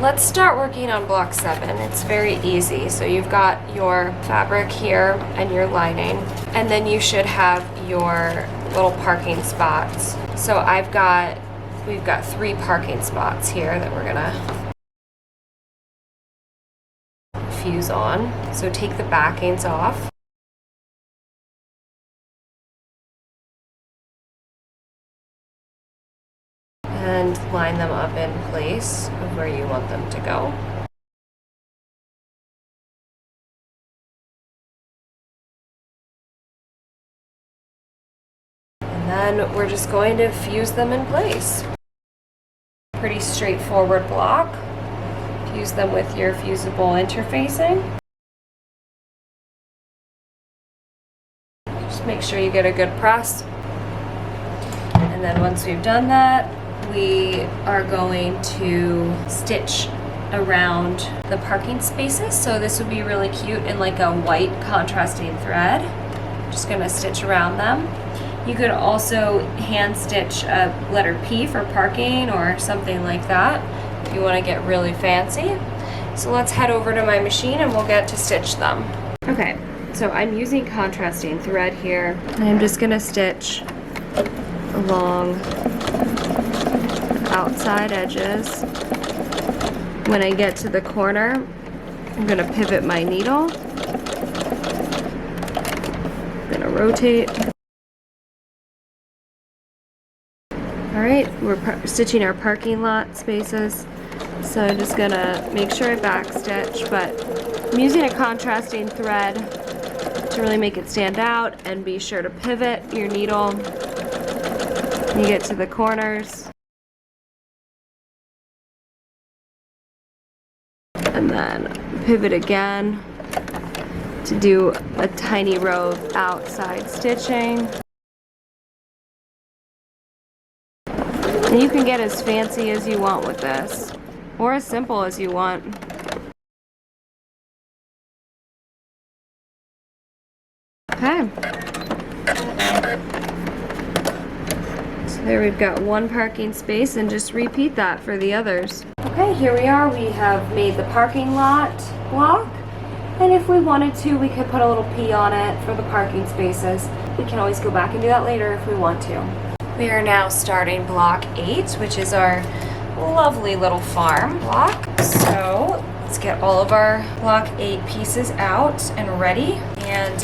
let's start working on block 7. It's very easy. So you've got your fabric here and your lining, and then you should have your little parking spots. So we've got 3 parking spots here that we're gonna fuse on. So take the backings off. And line them up in place of where you want them to go. And then we're just going to fuse them in place. Pretty straightforward block. Fuse them with your fusible interfacing. Just make sure you get a good press. And then once we've done that, we are going to stitch around the parking spaces. So this would be really cute in like a white contrasting thread. Just gonna stitch around them. You could also hand stitch a letter P for parking or something like that if you want to get really fancy. So let's head over to my machine and we'll get to stitch them. Okay, so I'm using contrasting thread here, and I'm just gonna stitch along outside edges. When I get to the corner, I'm gonna pivot my needle. I'm gonna rotate. All right, we're stitching our parking lot spaces. So I'm just gonna make sure I backstitch, but I'm using a contrasting thread to really make it stand out, and be sure to pivot your needle when you get to the corners. And then pivot again to do a tiny row of outside stitching. And you can get as fancy as you want with this, or as simple as you want. Okay. So there we've got one parking space, and just repeat that for the others. Okay, here we are. We have made the parking lot block, and if we wanted to, we could put a little P on it for the parking spaces. We can always go back and do that later if we want to. We are now starting block 8, which is our lovely little farm block. So let's get all of our block 8 pieces out and ready. And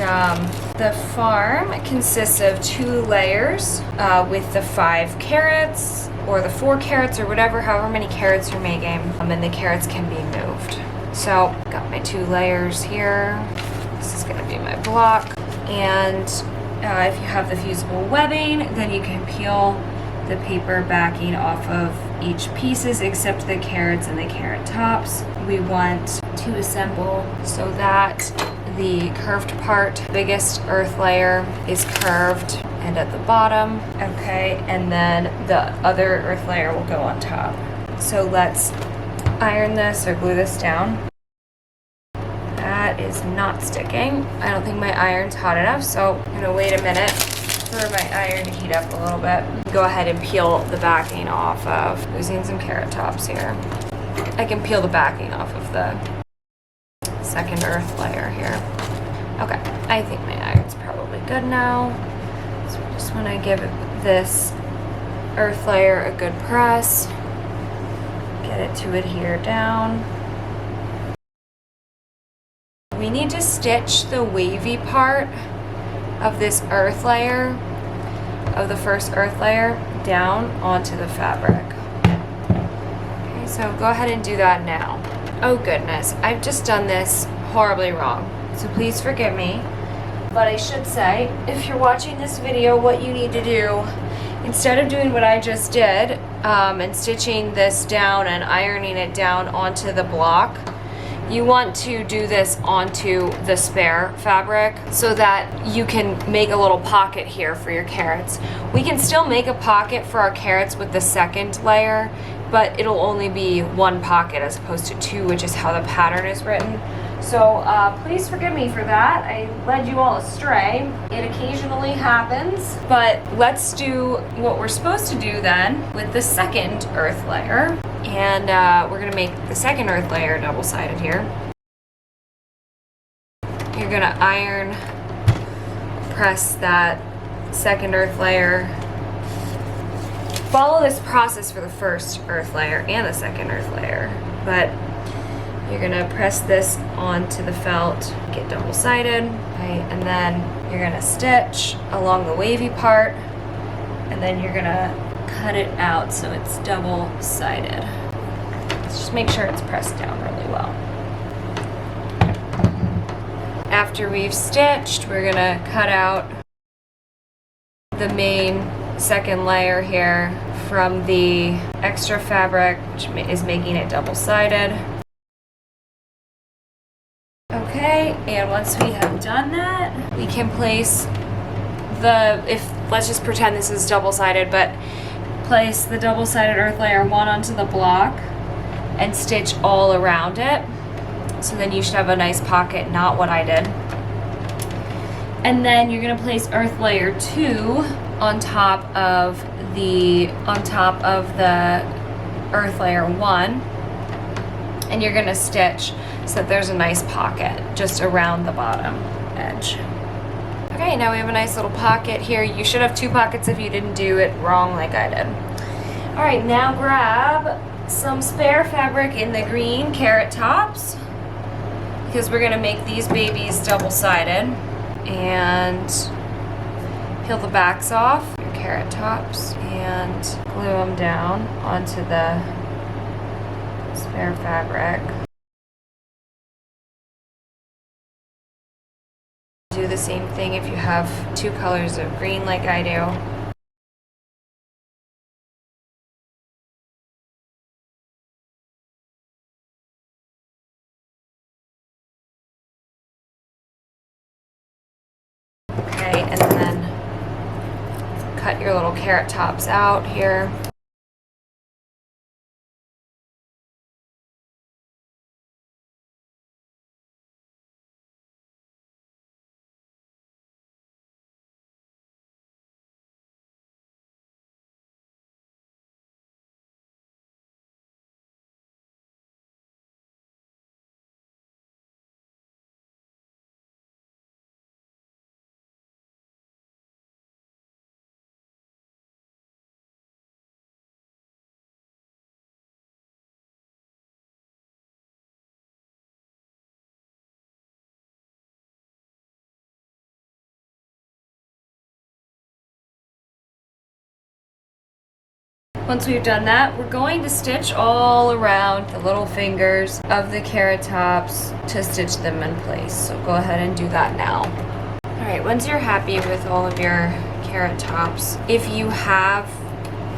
the farm consists of 2 layers with the 5 carrots, or the 4 carrots, or however many carrots you're making, and the carrots can be moved. So got my 2 layers here. This is gonna be my block. And if you have the fusible webbing, then you can peel the paper backing off of each pieces except the carrots and the carrot tops. We want to assemble so that the curved part, biggest earth layer, is curved and at the bottom. Okay, and then the other earth layer will go on top. So let's iron this or glue this down. That is not sticking. I don't think my iron's hot enough, so I'm gonna wait a minute for my iron to heat up a little bit. Go ahead and peel the backing off of, losing some carrot tops here. I can peel the backing off of the second earth layer here. Okay, I think my iron's probably good now. So I just wanna give this earth layer a good press. Get it to adhere down. We need to stitch the wavy part of this earth layer, of the first earth layer, down onto the fabric. Okay, so go ahead and do that now. Oh goodness, I've just done this horribly wrong, so please forgive me. But I should say, if you're watching this video, what you need to do, instead of doing what I just did, and stitching this down and ironing it down onto the block, you want to do this onto the spare fabric so that you can make a little pocket here for your carrots. We can still make a pocket for our carrots with the second layer, but it'll only be 1 pocket as opposed to 2, which is how the pattern is written. So please forgive me for that. I led you all astray. It occasionally happens, but let's do what we're supposed to do then with the second earth layer. And we're gonna make the second earth layer double-sided here. You're gonna iron press that second earth layer. Follow this process for the first earth layer and the second earth layer, but you're gonna press this onto the felt, get double-sided, right? And then you're gonna stitch along the wavy part, and then you're gonna cut it out so it's double-sided. Just make sure it's pressed down really well. After we've stitched, we're gonna cut out the main second layer here from the extra fabric, which is making it double-sided. Okay, and once we have done that, we can place let's just pretend this is double-sided, but place the double-sided earth layer 1 onto the block and stitch all around it. So then you should have a nice pocket, not what I did. And then you're gonna place earth layer 2 on top of the earth layer 1, and you're gonna stitch so that there's a nice pocket just around the bottom edge. Okay, now we have a nice little pocket here. You should have 2 pockets if you didn't do it wrong like I did. All right, now grab some spare fabric in the green carrot tops, because we're gonna make these babies double-sided, and peel the backs off your carrot tops and glue them down onto the spare fabric. Do the same thing if you have 2 colors of green like I do. Okay, and then cut your little carrot tops out here. Once we've done that, we're going to stitch all around the little fingers of the carrot tops to stitch them in place. So go ahead and do that now. All right, once you're happy with all of your carrot tops, if you have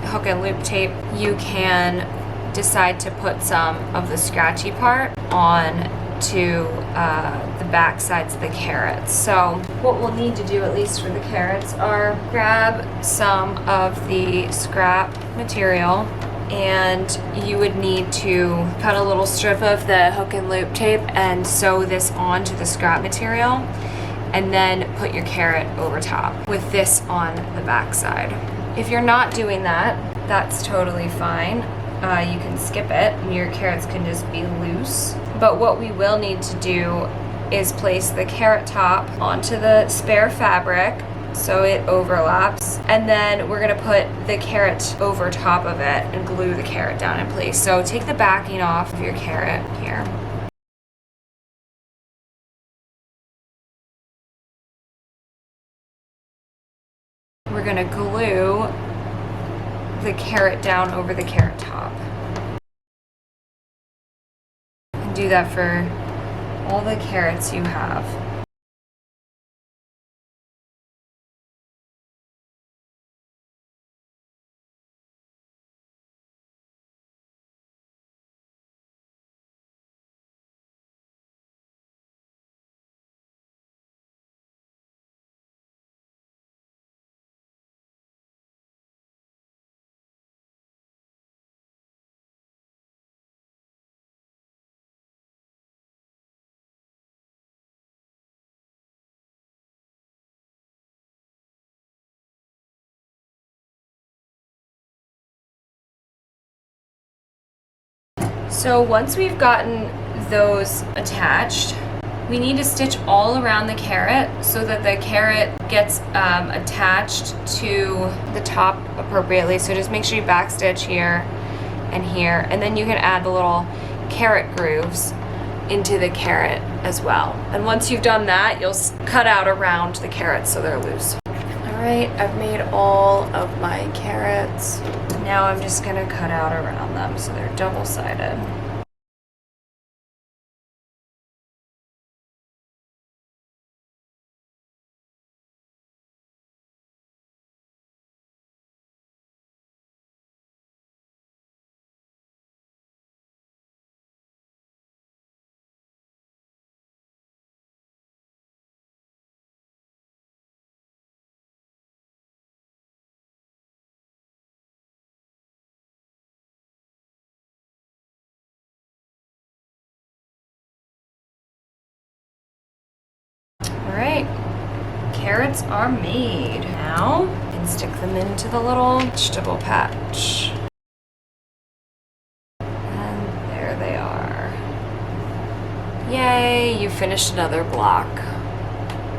hook and loop tape, you can decide to put some of the scratchy part on to the back sides of the carrots. So what we'll need to do, at least for the carrots, are grab some of the scrap material, and you would need to cut a little strip of the hook and loop tape and sew this onto the scrap material, and then put your carrot over top with this on the back side. If you're not doing that, that's totally fine. You can skip it and your carrots can just be loose. But what we will need to do is place the carrot top onto the spare fabric so it overlaps, and then we're gonna put the carrot over top of it and glue the carrot down in place. So take the backing off of your carrot here. We're gonna glue the carrot down over the carrot top. And do that for all the carrots you have. So once we've gotten those attached, we need to stitch all around the carrot so that the carrot gets attached to the top appropriately. So just make sure you backstitch here and here, and then you can add the little carrot grooves into the carrot as well. And once you've done that, you'll cut out around the carrots so they're loose. All right, I've made all of my carrots. Now I'm just gonna cut out around them so they're double-sided. All right, carrots are made. Now, you can stick them into the little vegetable patch. And there they are. Yay, you finished another block.